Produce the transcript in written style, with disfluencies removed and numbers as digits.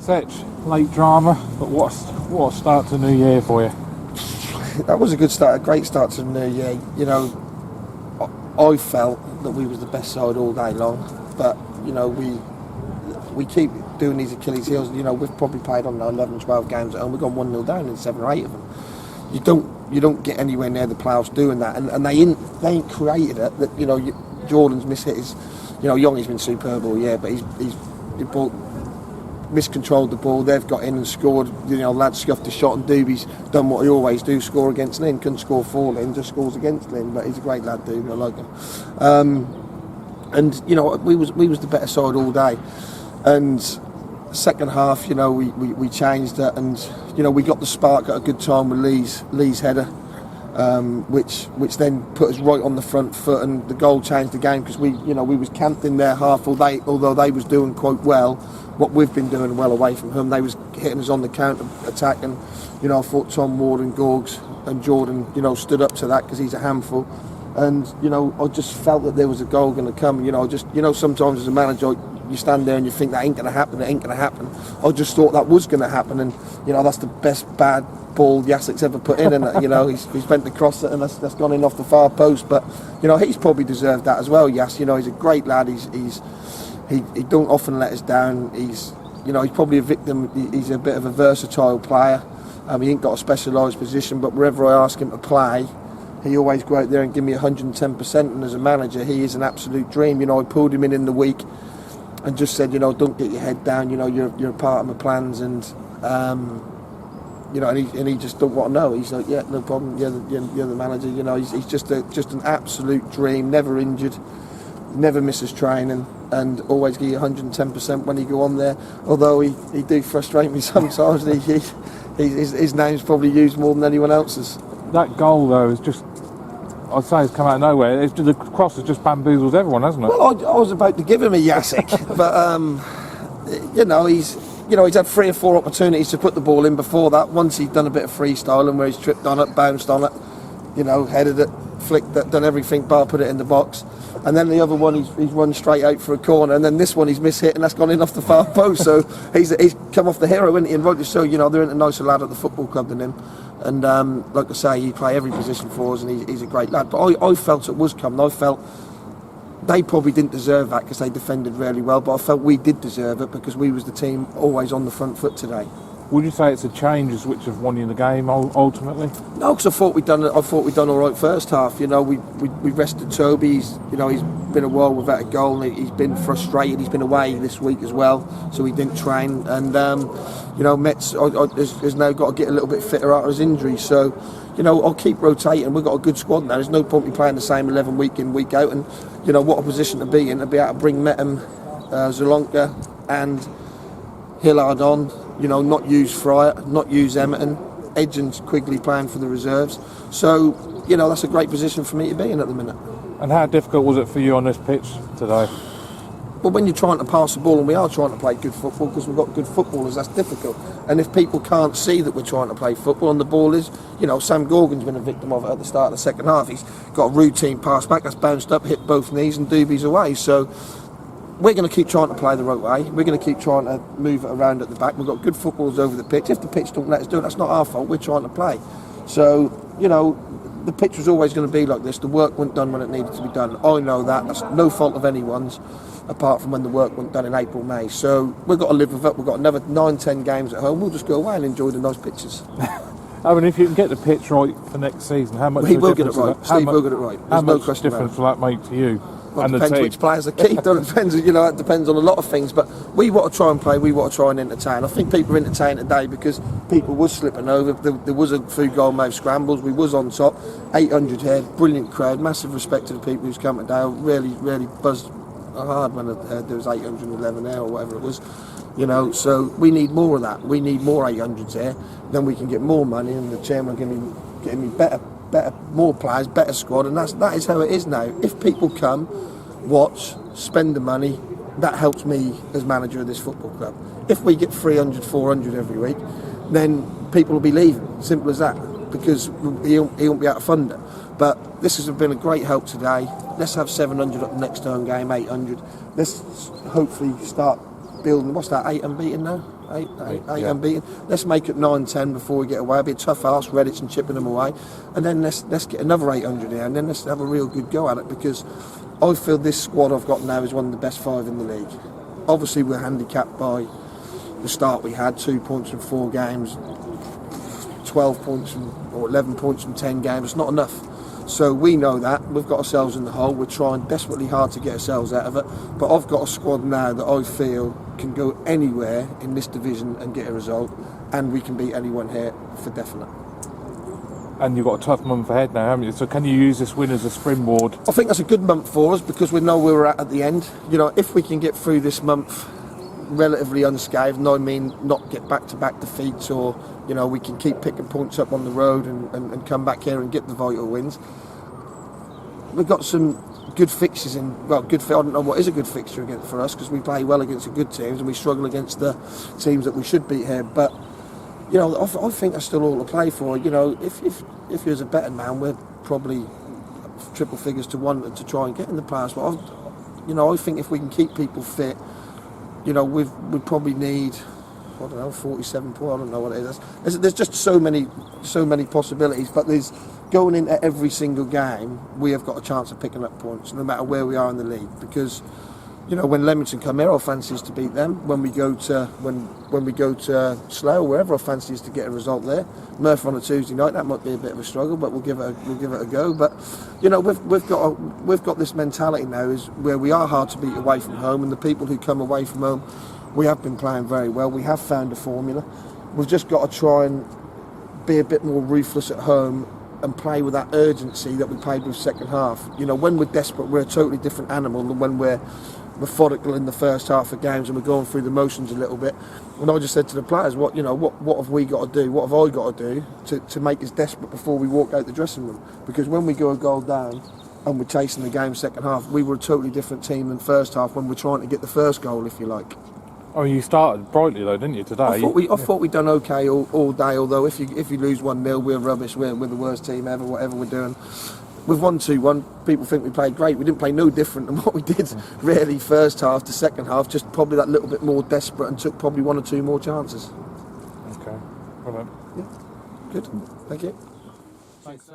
Setch, late drama, but what a start to the new year for you. That was a good start, a great start to the new year. You know, I felt that we was the best side all day long, but you know we keep doing these Achilles heels. You know, we've probably played on 11, 12 games at home. We've gone 1-0 down in 7 or 8 of them. You don't get anywhere near the playoffs doing that, and they ain't created it. That you know, Jordan's mishit his. You know, Youngie's been superb all year, but he's miscontrolled the ball. They've got in and scored. You know, lads scuffed his shot, and Doobie's done what he always do: score against Lynn. Couldn't score for Lynn, just scores against Lynn. But he's a great lad, Doobie. I like him. And you know, we was the better side all day. And second half, you know, we changed it, and you know, we got the spark at a good time with Lee's header, which then put us right on the front foot, and the goal changed the game because we was camped in their half all day. Although they was doing quite well, what we've been doing well away from home, they was hitting us on the counter attack, and you know, I thought Tom Ward and Gorgs and Jordan, you know, stood up to that because he's a handful. And you know, I just felt that there was a goal going to come. You know, sometimes as a manager, you stand there and you think that ain't going to happen. It ain't going to happen. I just thought that was going to happen, and you know, that's the best bad ball Jasek's ever put in. And you know, he's bent across it, and that's gone in off the far post. But you know, he's probably deserved that as well. Jas, you know, he's a great lad. He don't often let us down. He's probably a victim. He's a bit of a versatile player. He ain't got a specialised position, but wherever I ask him to play, he always go out there and give me 110%. And as a manager, he is an absolute dream. You know, I pulled him in the week and just said, you know, don't get your head down. You know, you're a part of my plans, and you know, and he just don't want to know. He's like, yeah, no problem. You're the manager. You know, he's just an absolute dream. Never injured, never misses training, and always give you 110% when he go on there. Although he do frustrate me sometimes. His name's probably used more than anyone else's. That goal though is just, I'd say it's come out of nowhere. The cross has just bamboozled everyone, hasn't it? Well, I was about to give him a Jasek, but you know, he's had 3 or 4 opportunities to put the ball in before that. Once he'd done a bit of freestyling where he's tripped on it, bounced on it, you know, headed it, flicked it, done everything bar put it in the box. And then the other one, he's run straight out for a corner, and then this one he's mishit, and that's gone in off the far post. So he's come off the hero, isn't he? And rightly so, you know, they're a nicer lad at the football club than him. And like I say, he play every position for us, and he's a great lad. But I felt it was coming. I felt they probably didn't deserve that because they defended really well, but I felt we did deserve it because we was the team always on the front foot today. Would you say it's the changes which have won you the game ultimately? No, because I thought we'd done all right first half. You know, we rested Toby. He's been a while without a goal, and he's been frustrated. He's been away this week as well, so he didn't train. And you know, Metz has now got to get a little bit fitter out of his injury. So, you know, I'll keep rotating. We've got a good squad now. There's no point in playing the same 11 week in, week out. And you know, what a position to be in, to be able to bring Metem, Zalonka and Hillard on. You know, not use Fryer, not use Emerton, Edge and Quigley playing for the reserves. So, you know, that's a great position for me to be in at the minute. And how difficult was it for you on this pitch today? Well, when you're trying to pass the ball, and we are trying to play good football because we've got good footballers, that's difficult. And if people can't see that we're trying to play football and the ball is, you know, Sam Gorgon's been a victim of it at the start of the second half. He's got a routine pass back that's bounced up, hit both knees, and Doobie's away. So we're going to keep trying to play the right way. We're going to keep trying to move it around at the back. We've got good footballers over the pitch. If the pitch don't let us do it, that's not our fault. We're trying to play. So, you know, the pitch was always going to be like this. The work wasn't done when it needed to be done. I know that. That's no fault of anyone's, apart from when the work wasn't done in April, May. So we've got to live with it. We've got another 9-10 games at home. We'll just go away and enjoy the nice pitches. I mean, if you can get the pitch right for next season, how much? He will get it right. Steve will get it right. How much difference will that make to you? Well, and it depends which players are key. It depends, you know, it depends on a lot of things. But we want to try and play. We want to try and entertain. I think people are entertained today because people was slipping over. There was a few goal-mouth scrambles. We was on top. 800 head, brilliant crowd. Massive respect to the people who's come today. I really buzzed hard when there was 811 there or whatever it was. You know, so we need more of that. We need more 800s here. Then we can get more money, and the chairman can get me better, more players, better squad, and that is how it is now. If people come, watch, spend the money, that helps me as manager of this football club. If we get 300, 400 every week, then people will be leaving. Simple as that, because he won't be able to fund it. But this has been a great help today. Let's have 700 at the next home game, 800. Let's hopefully start building. What's that, 8 unbeaten now? Eight Yeah. unbeaten. Let's make it 9-10 before we get away. It'll be a tough ask, Redditch and chipping them away, and then let's get another 800 here, and then let's have a real good go at it, because I feel this squad I've got now is one of the best 5 in the league. Obviously, we're handicapped by the start we had, 2 points from 4 games, 12 points or 11 points from 10 games. It's not enough. So we know that. We've got ourselves in the hole. We're trying desperately hard to get ourselves out of it. But I've got a squad now that I feel can go anywhere in this division and get a result. And we can beat anyone here for definite. And you've got a tough month ahead now, haven't you? So can you use this win as a springboard? I think that's a good month for us, because we know where we're at the end. You know, if we can get through this month relatively unscathed, and I mean not get back-to-back defeats, or, you know, we can keep picking points up on the road and come back here and get the vital wins. We've got some good fixtures in, well, I don't know what is a good fixture for us, because we play well against the good teams and we struggle against the teams that we should beat here. But, you know, I think there's still all to play for. You know, if he was a better man, we're probably triple figures to 1 to try and get in the playoffs. But I think if we can keep people fit, you know, we probably need, I don't know, 47 points. I don't know what it is. There's just so many possibilities. But there's, going into every single game, we have got a chance of picking up points, no matter where we are in the league. Because, you know, when Leamington come here, our fancy is to beat them. When we go to Slough, wherever, our fancy is to get a result there. Murph on a Tuesday night, that might be a bit of a struggle, but we'll give it a go. But, you know, we've got this mentality now, is where we are hard to beat away from home, and the people who come away from home, we have been playing very well. We have found a formula. We've just got to try and be a bit more ruthless at home and play with that urgency that we played with second half. You know, when we're desperate, we're a totally different animal than when we're methodical in the first half of games and we're going through the motions a little bit. And I just said to the players, what have we got to do? What have I got to do to make us desperate before we walk out the dressing room? Because when we go a goal down and we're chasing the game second half, we were a totally different team than first half when we're trying to get the first goal, if you like. Oh, you started brightly though, didn't you, today? I thought we'd done okay all day. Although if you lose 1-0, we're rubbish. We're the worst team ever. Whatever we're doing, we've won 2-1. People think we played great. We didn't play no different than what we did really first half to second half. Just probably that little bit more desperate and took probably 1 or 2 more chances. Okay, well done. Yeah, good. Thank you. Thanks.